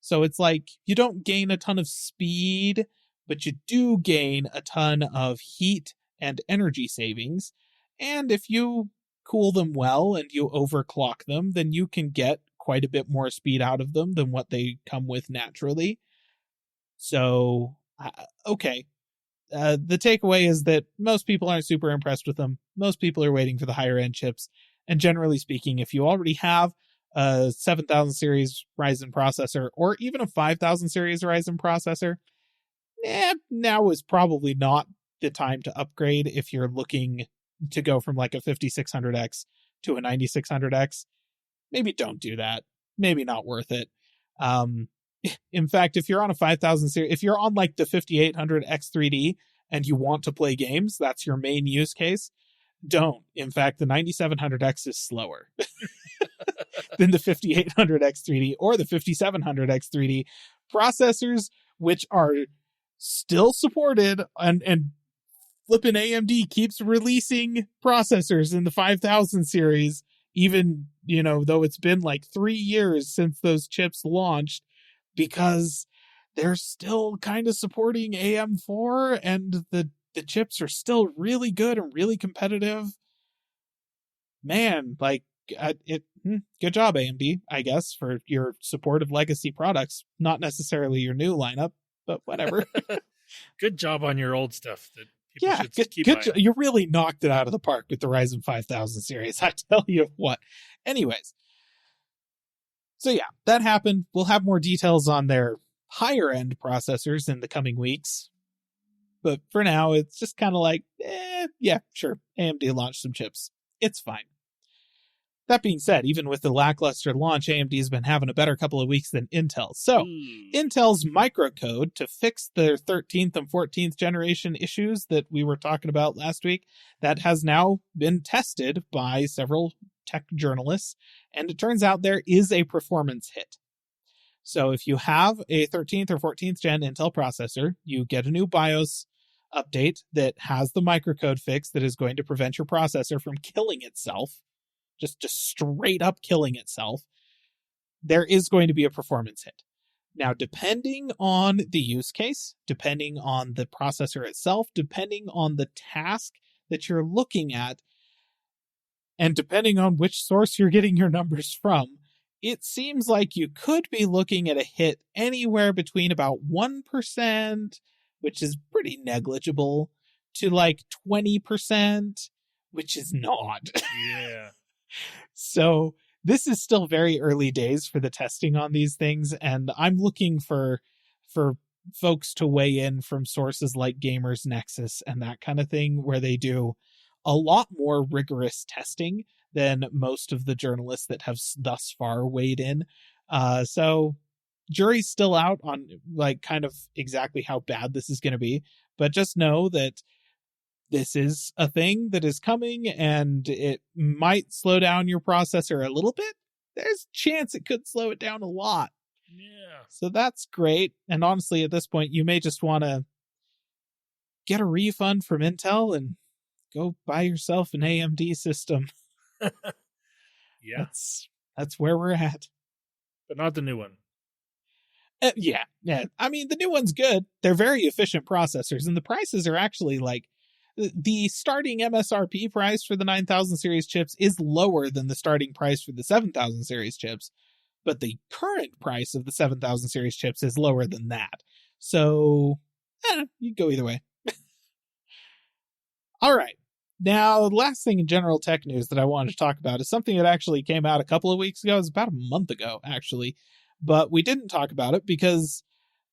So it's like you don't gain a ton of speed, but you do gain a ton of heat and energy savings. And if you cool them well and you overclock them, then you can get quite a bit more speed out of them than what they come with naturally. So, okay. The takeaway is that most people aren't super impressed with them. Most people are waiting for the higher end chips. And generally speaking, if you already have a 7000 series Ryzen processor or even a 5000 series Ryzen processor, now is probably not the time to upgrade if you're looking to go from like a 5600X to a 9600X. Maybe don't do that. Maybe not worth it. In fact, if you're on a 5000 series, if you're on like the 5800 X3D and you want to play games, that's your main use case. Don't. In fact, the 9700X is slower than the 5800 X3D or the 5700 X3D processors, which are still supported, and flippin' AMD keeps releasing processors in the 5000 series, even, though it's been like 3 years since those chips launched, because they're still kind of supporting AM4 and the chips are still really good and really competitive. Man, like good job, AMD, I guess, for your support of legacy products. Not necessarily your new lineup, but whatever. Good job on your old stuff. That people should keep good. buying. You really knocked it out of the park with the Ryzen 5000 series. I tell you what. Anyways, so yeah, that happened. We'll have more details on their higher end processors in the coming weeks. But for now, it's just kind of like, yeah, sure. AMD launched some chips. It's fine. That being said, even with the lackluster launch, AMD's been having a better couple of weeks than Intel. So, Intel's microcode to fix their 13th and 14th generation issues that we were talking about last week, that has now been tested by several tech journalists, and it turns out there is a performance hit. So if you have a 13th or 14th gen Intel processor, you get a new BIOS update that has the microcode fix that is going to prevent your processor from killing itself, just straight up killing itself, there is going to be a performance hit. Now, depending on the use case, depending on the processor itself, depending on the task that you're looking at, and depending on which source you're getting your numbers from, it seems like you could be looking at a hit anywhere between about 1%, which is pretty negligible, to like 20%, which is not. Yeah. So this is still very early days for the testing on these things, and I'm looking for folks to weigh in from sources like Gamers Nexus and that kind of thing, where they do a lot more rigorous testing than most of the journalists that have thus far weighed in. So jury's still out on like kind of exactly how bad this is going to be, but just know that this is a thing that is coming, and it might slow down your processor a little bit. There's a chance it could slow it down a lot. Yeah. So that's great. And honestly, at this point, you may just want to get a refund from Intel and go buy yourself an AMD system. Yeah. That's where we're at. But not the new one. Yeah. I mean, the new one's good. They're very efficient processors, and the prices are actually like, the starting MSRP price for the 9000 series chips is lower than the starting price for the 7000 series chips, but the current price of the 7000 series chips is lower than that. So, you go either way. All right. Now, the last thing in general tech news that I wanted to talk about is something that actually came out a couple of weeks ago. It was about a month ago, actually. But we didn't talk about it because,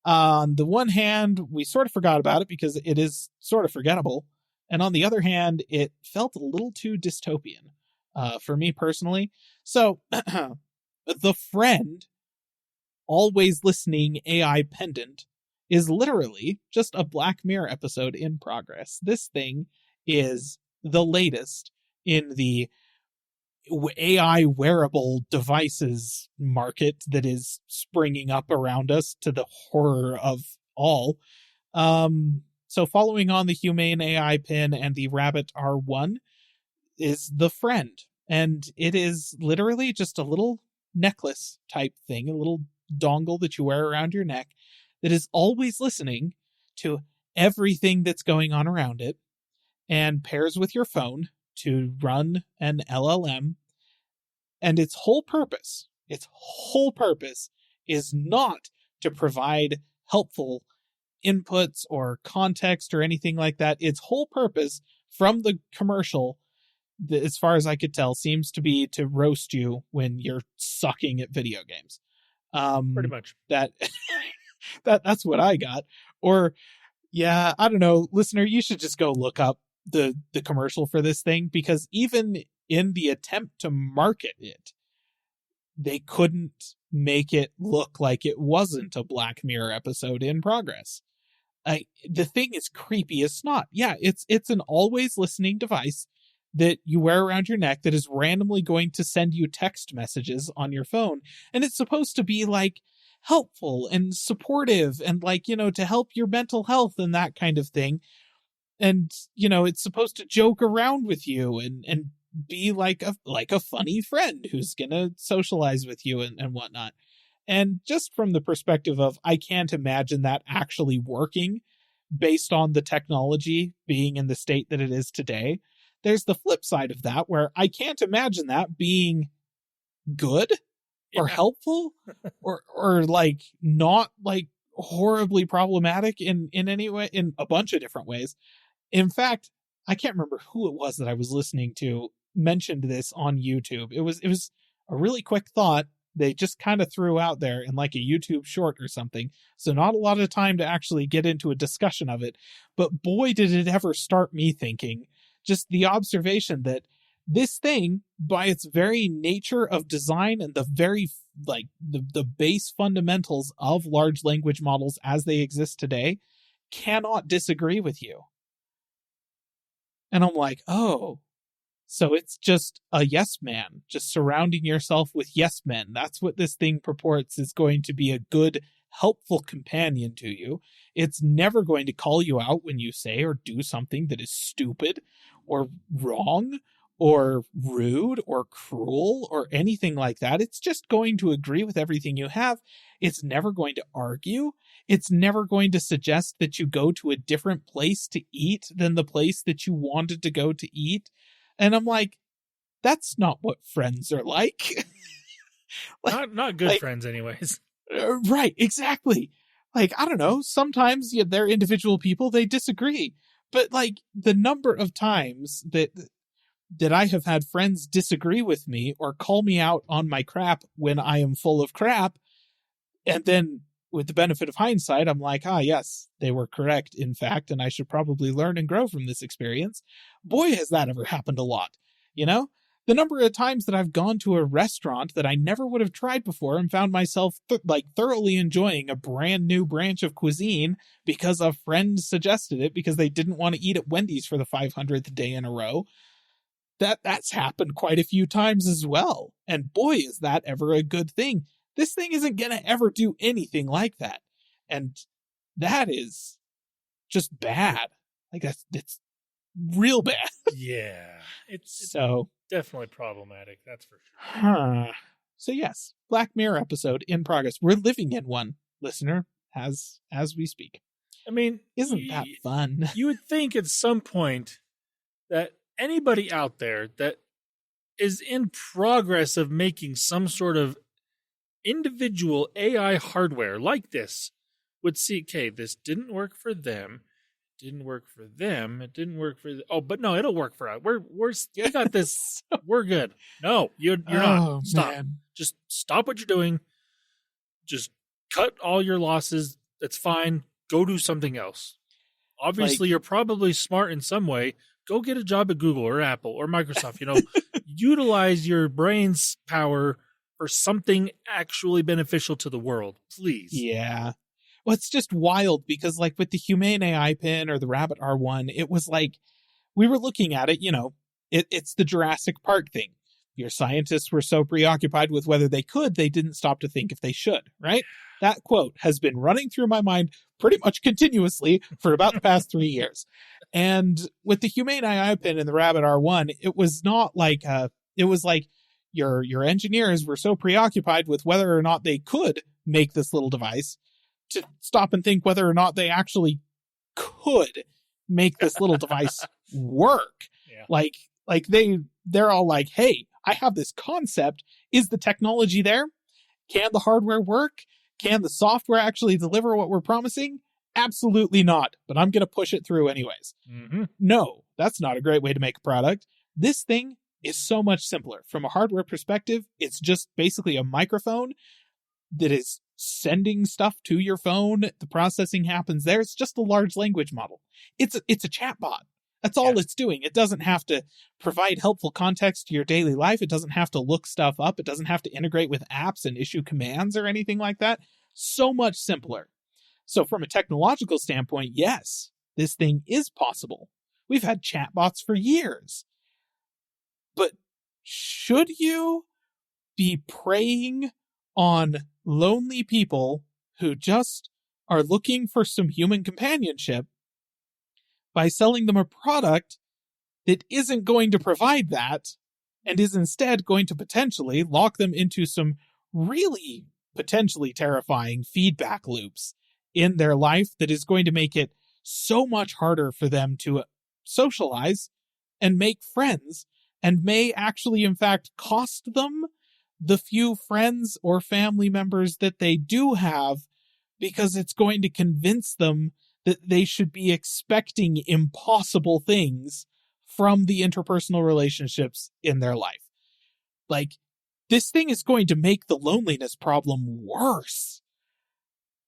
on the one hand, we sort of forgot about it because it is sort of forgettable. And on the other hand, it felt a little too dystopian for me personally. So, the friend, always listening AI pendant, is literally just a Black Mirror episode in progress. This thing is the latest in the AI wearable devices market that is springing up around us, to the horror of all. So following on the Humane AI pin and the Rabbit R1 is the friend. And it is literally just a little necklace type thing, a little dongle that you wear around your neck that is always listening to everything that's going on around it, and pairs with your phone to run an LLM. And its whole purpose is not to provide helpful inputs or context or anything like that. Its whole purpose from the commercial, as far as I could tell, seems to be to roast you when you're sucking at video games. Pretty much. That's what I got. Or, yeah, I don't know, listener, you should just go look up the commercial for this thing, because even in the attempt to market it, they couldn't make it look like it wasn't a Black Mirror episode in progress. The thing is creepy as snot. Yeah, it's an always listening device that you wear around your neck that is randomly going to send you text messages on your phone. And it's supposed to be like helpful and supportive and like, to help your mental health and that kind of thing. And, it's supposed to joke around with you and be like a funny friend who's going to socialize with you and whatnot. And just from the perspective of, I can't imagine that actually working based on the technology being in the state that it is today. There's the flip side of that, where I can't imagine that being good or helpful or like not like horribly problematic in any way, in a bunch of different ways. In fact, I can't remember who it was that I was listening to mentioned this on YouTube. It was a really quick thought they just kind of threw out there in like a YouTube short or something. So not a lot of time to actually get into a discussion of it. But boy, did it ever start me thinking. Just the observation that this thing, by its very nature of design and the very, like, the base fundamentals of large language models as they exist today, cannot disagree with you. And I'm like, oh, so it's just a yes man, just surrounding yourself with yes men. That's what this thing purports is going to be a good, helpful companion to you. It's never going to call you out when you say or do something that is stupid or wrong or rude or cruel or anything like that. It's just going to agree with everything you have. It's never going to argue. It's never going to suggest that you go to a different place to eat than the place that you wanted to go to eat. And I'm like, that's not what friends are like. Not good friends anyways. Right, exactly. Like, I don't know, sometimes they're individual people, they disagree. But like the number of times that I have had friends disagree with me or call me out on my crap when I am full of crap, and then with the benefit of hindsight, I'm like, yes, they were correct, in fact, and I should probably learn and grow from this experience. Boy, has that ever happened a lot, you know? The number of times that I've gone to a restaurant that I never would have tried before and found myself thoroughly enjoying a brand new branch of cuisine because a friend suggested it because they didn't want to eat at Wendy's for the 500th day in a row. That's happened quite a few times as well. And boy, is that ever a good thing. This thing isn't going to ever do anything like that. And that is just bad. Like, it's real bad. Yeah. It's so definitely problematic. That's for sure. So yes, Black Mirror episode in progress. We're living in one, listener, as we speak. I mean, isn't that fun? You would think at some point that anybody out there that is in progress of making some sort of individual AI hardware like this would see, okay, this didn't work for them. It didn't work for them. It didn't work for but no, it'll work for us. We got this. We're good. No, you're not. Stop. Man. Just stop what you're doing. Just cut all your losses. That's fine. Go do something else. Obviously, you're probably smart in some way. Go get a job at Google or Apple or Microsoft. Utilize your brain's power for something actually beneficial to the world, please. Yeah. Well, it's just wild because, like, with the Humane AI pin or the Rabbit R1, it was like, we were looking at it, it's the Jurassic Park thing. Your scientists were so preoccupied with whether they could, they didn't stop to think if they should, right? That quote has been running through my mind pretty much continuously for about the past 3 years. And with the Humane AI pin and the Rabbit R1, it was not like, it was like, your engineers were so preoccupied with whether or not they could make this little device to stop and think whether or not they actually could make this little device work. Yeah. Like they're all like, hey, I have this concept. Is the technology there? Can the hardware work? Can the software actually deliver what we're promising? Absolutely not, but I'm going to push it through anyways. Mm-hmm. No, that's not a great way to make a product. This thing is so much simpler. From a hardware perspective, it's just basically a microphone that is sending stuff to your phone. The processing happens there. It's just a large language model. It's a chatbot. That's all it's doing. It doesn't have to provide helpful context to your daily life. It doesn't have to look stuff up. It doesn't have to integrate with apps and issue commands or anything like that. So much simpler. So from a technological standpoint, yes, this thing is possible. We've had chatbots for years. But should you be preying on lonely people who just are looking for some human companionship by selling them a product that isn't going to provide that and is instead going to potentially lock them into some really potentially terrifying feedback loops in their life that is going to make it so much harder for them to socialize and make friends, and may actually, in fact, cost them the few friends or family members that they do have, because it's going to convince them that they should be expecting impossible things from the interpersonal relationships in their life. Like, this thing is going to make the loneliness problem worse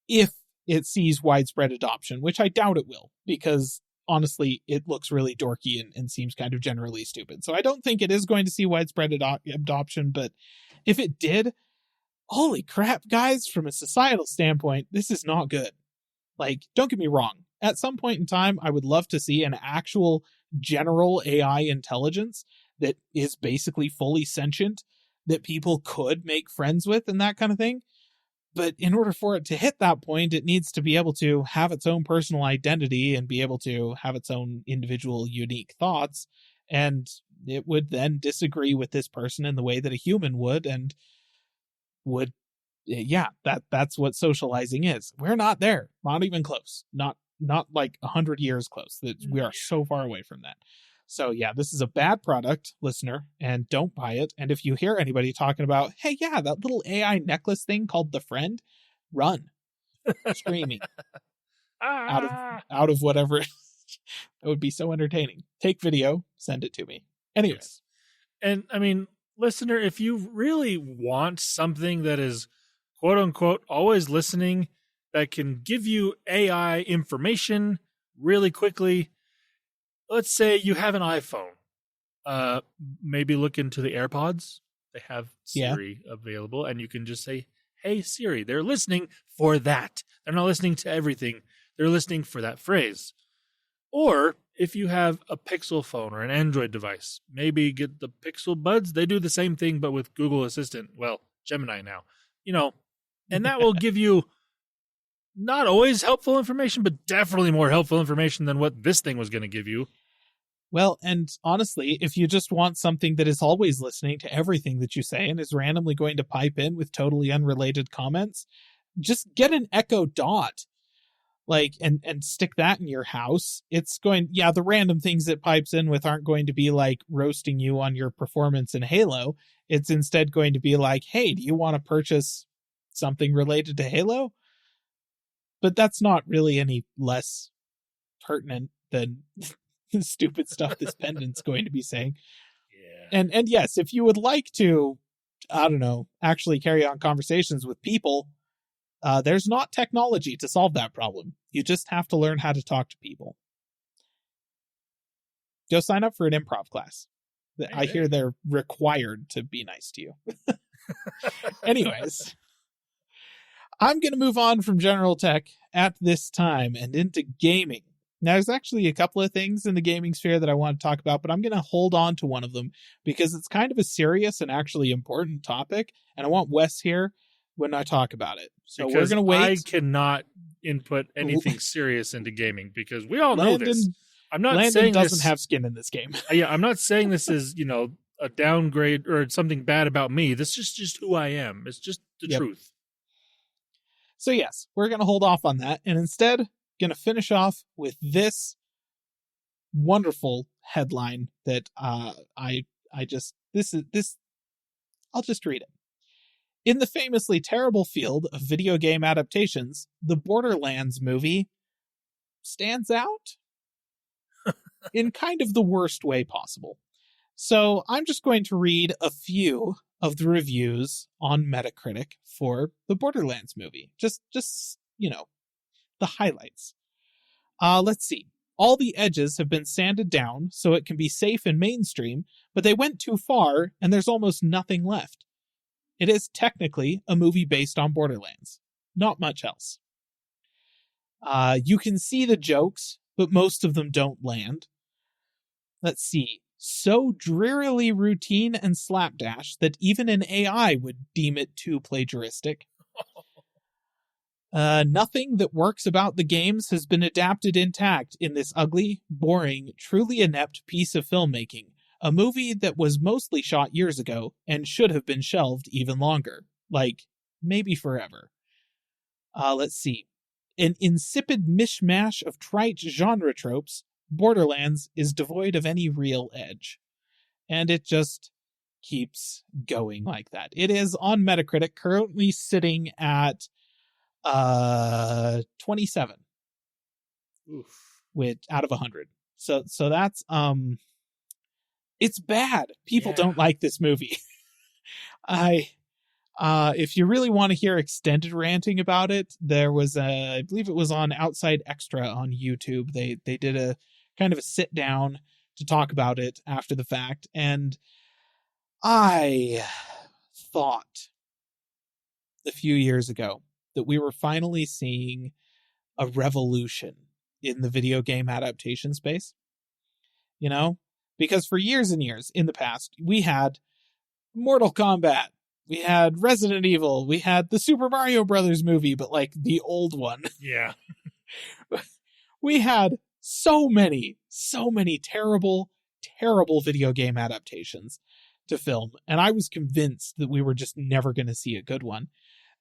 if it sees widespread adoption, which I doubt it will, because honestly, it looks really dorky and seems kind of generally stupid. So I don't think it is going to see widespread adoption, but if it did, holy crap, guys, from a societal standpoint, this is not good. Like, don't get me wrong. At some point in time, I would love to see an actual general AI intelligence that is basically fully sentient, that people could make friends with and that kind of thing. But in order for it to hit that point, it needs to be able to have its own personal identity and be able to have its own individual unique thoughts. And it would then disagree with this person in the way that a human would, and would, yeah, that's what socializing is. We're not there. Not even close. Not like 100 years close. We are so far away from that. So yeah, this is a bad product, listener, and don't buy it. And if you hear anybody talking about, hey, yeah, that little AI necklace thing called the Friend, run, screaming out of whatever. That would be so entertaining. Take video, send it to me. Anyways. Yes. And I mean, listener, if you really want something that is quote unquote always listening, that can give you AI information really quickly, let's say you have an iPhone. Maybe look into the AirPods. They have Siri available, and you can just say, hey, Siri. They're listening for that. They're not listening to everything. They're listening for that phrase. Or if you have a Pixel phone or an Android device, maybe get the Pixel Buds. They do the same thing, but with Google Assistant. Well, Gemini now. And that will give you not always helpful information, but definitely more helpful information than what this thing was going to give you. Well, and honestly, if you just want something that is always listening to everything that you say and is randomly going to pipe in with totally unrelated comments, just get an Echo Dot, and stick that in your house. It's going, the random things it pipes in with aren't going to be like roasting you on your performance in Halo. It's instead going to be like, hey, do you want to purchase something related to Halo? But that's not really any less pertinent than the stupid stuff this pendant's going to be saying. Yeah. And yes, if you would like to, I don't know, actually carry on conversations with people, there's not technology to solve that problem. You just have to learn how to talk to people. Go sign up for an improv class. I hear they're required to be nice to you. Anyways, I'm going to move on from general tech at this time and into gaming. Now, there's actually a couple of things in the gaming sphere that I want to talk about, but I'm going to hold on to one of them because it's kind of a serious and actually important topic, and I want Wes here when I talk about it. So we're going to wait. I cannot input anything serious into gaming because we all know this. I'm not Landon saying doesn't this, have skin in this game. Yeah, I'm not saying this is, a downgrade or something bad about me. This is just who I am. It's just the truth. So yes, we're going to hold off on that, and instead going to finish off with this wonderful headline that I'll just read it. In the famously terrible field of video game adaptations, the Borderlands movie stands out in kind of the worst way possible. So I'm just going to read a few of the reviews on Metacritic for the Borderlands movie. Just the highlights. Let's see. All the edges have been sanded down so it can be safe and mainstream, but they went too far and there's almost nothing left. It is technically a movie based on Borderlands. Not much else. You can see the jokes, but most of them don't land. Let's see. So drearily routine and slapdash that even an AI would deem it too plagiaristic. Nothing that works about the games has been adapted intact in this ugly, boring, truly inept piece of filmmaking. A movie that was mostly shot years ago and should have been shelved even longer. Like, maybe forever. Let's see. An insipid mishmash of trite genre tropes, Borderlands is devoid of any real edge. And it just keeps going like that. It is on Metacritic currently sitting at 27 out of 100. So that's it's bad. People don't like this movie. If you really want to hear extended ranting about it, there was I believe it was on Outside Extra on YouTube. They did kind of a sit down to talk about it after the fact. And I thought a few years ago that we were finally seeing a revolution in the video game adaptation space. You know, because for years and years in the past, we had Mortal Kombat, we had Resident Evil, we had the Super Mario Brothers movie, but like the old one. Yeah. We had so many terrible video game adaptations to film. And I was convinced that we were just never going to see a good one.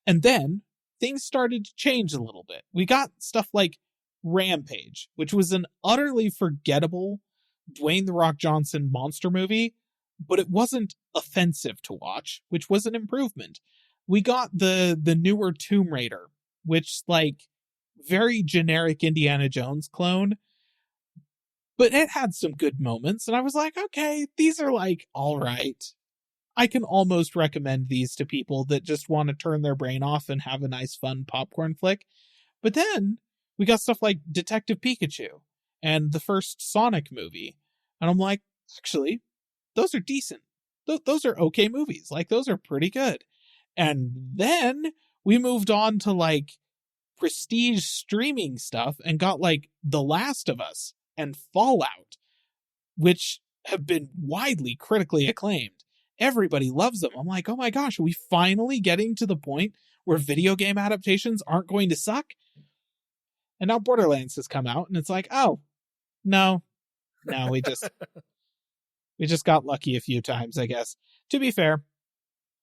And then things started to change a little bit. We got stuff like Rampage, which was an utterly forgettable Dwayne "The Rock" Johnson monster movie, but it wasn't offensive to watch, which was an improvement. We got the newer Tomb Raider, which like very generic Indiana Jones clone, but it had some good moments, and I was like, okay, these are like all right. I can almost recommend these to people that just want to turn their brain off and have a nice fun popcorn flick. But then we got stuff like Detective Pikachu and the first Sonic movie. And I'm like, actually, those are decent. Those are okay movies. Like, those are pretty good. And then we moved on to like prestige streaming stuff and got like The Last of Us and Fallout, which have been widely critically acclaimed. Everybody loves them. I'm like, oh my gosh, are we finally getting to the point where video game adaptations aren't going to suck? And now Borderlands has come out, and it's like, oh, no, we just got lucky a few times, I guess. To be fair,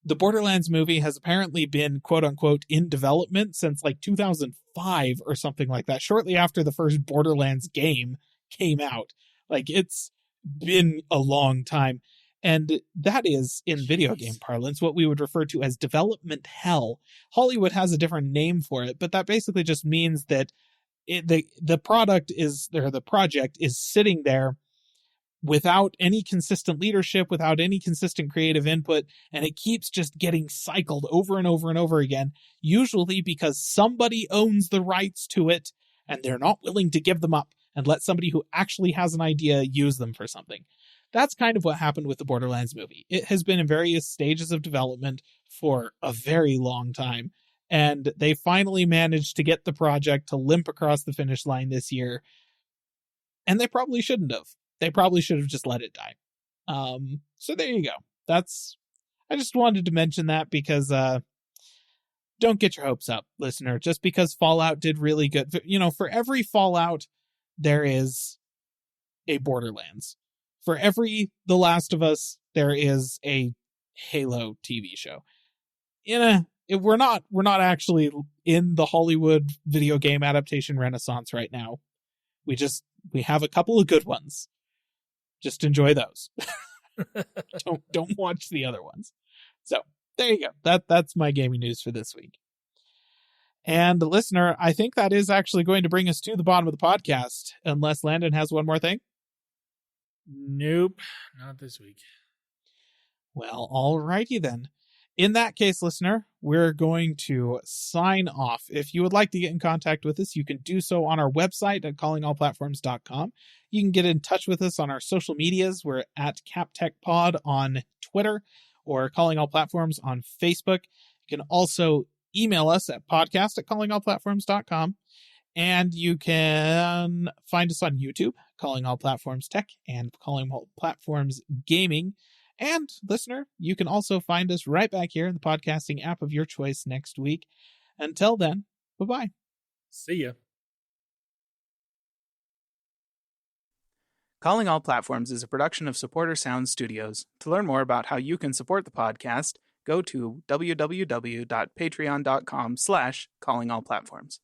the Borderlands movie has apparently been, quote unquote, in development since like 2005 or something like that, shortly after the first Borderlands game came out. Like, it's been a long time. And that is, in video game parlance, what we would refer to as development hell. Hollywood has a different name for it, but that basically just means that the project is sitting there without any consistent leadership, without any consistent creative input, and it keeps just getting cycled over and over and over again, usually because somebody owns the rights to it, and they're not willing to give them up and let somebody who actually has an idea use them for something. That's kind of what happened with the Borderlands movie. It has been in various stages of development for a very long time, and they finally managed to get the project to limp across the finish line this year, and they probably shouldn't have. They probably should have just let it die. So there you go. I just wanted to mention that because, don't get your hopes up, listener. Just because Fallout did really good, for every Fallout, there is a Borderlands. For every The Last of Us, there is a Halo TV show. We're not actually in the Hollywood video game adaptation renaissance right now. We have a couple of good ones. Just enjoy those. Don't watch the other ones. So there you go. That's my gaming news for this week. And listener, I think that is actually going to bring us to the bottom of the podcast, unless Landon has one more thing. Nope, not this week. Well, alrighty then. In that case, listener, we're going to sign off. If you would like to get in contact with us, you can do so on our website at callingallplatforms.com. You can get in touch with us on our social medias. We're at CapTechPod on Twitter or Calling All Platforms on Facebook. You can also email us at podcast@callingallplatforms.com. And you can find us on YouTube, Calling All Platforms Tech and Calling All Platforms Gaming. And, listener, you can also find us right back here in the podcasting app of your choice next week. Until then, bye-bye. See ya. Calling All Platforms is a production of Supporter Sound Studios. To learn more about how you can support the podcast, go to www.patreon.com/callingallplatforms.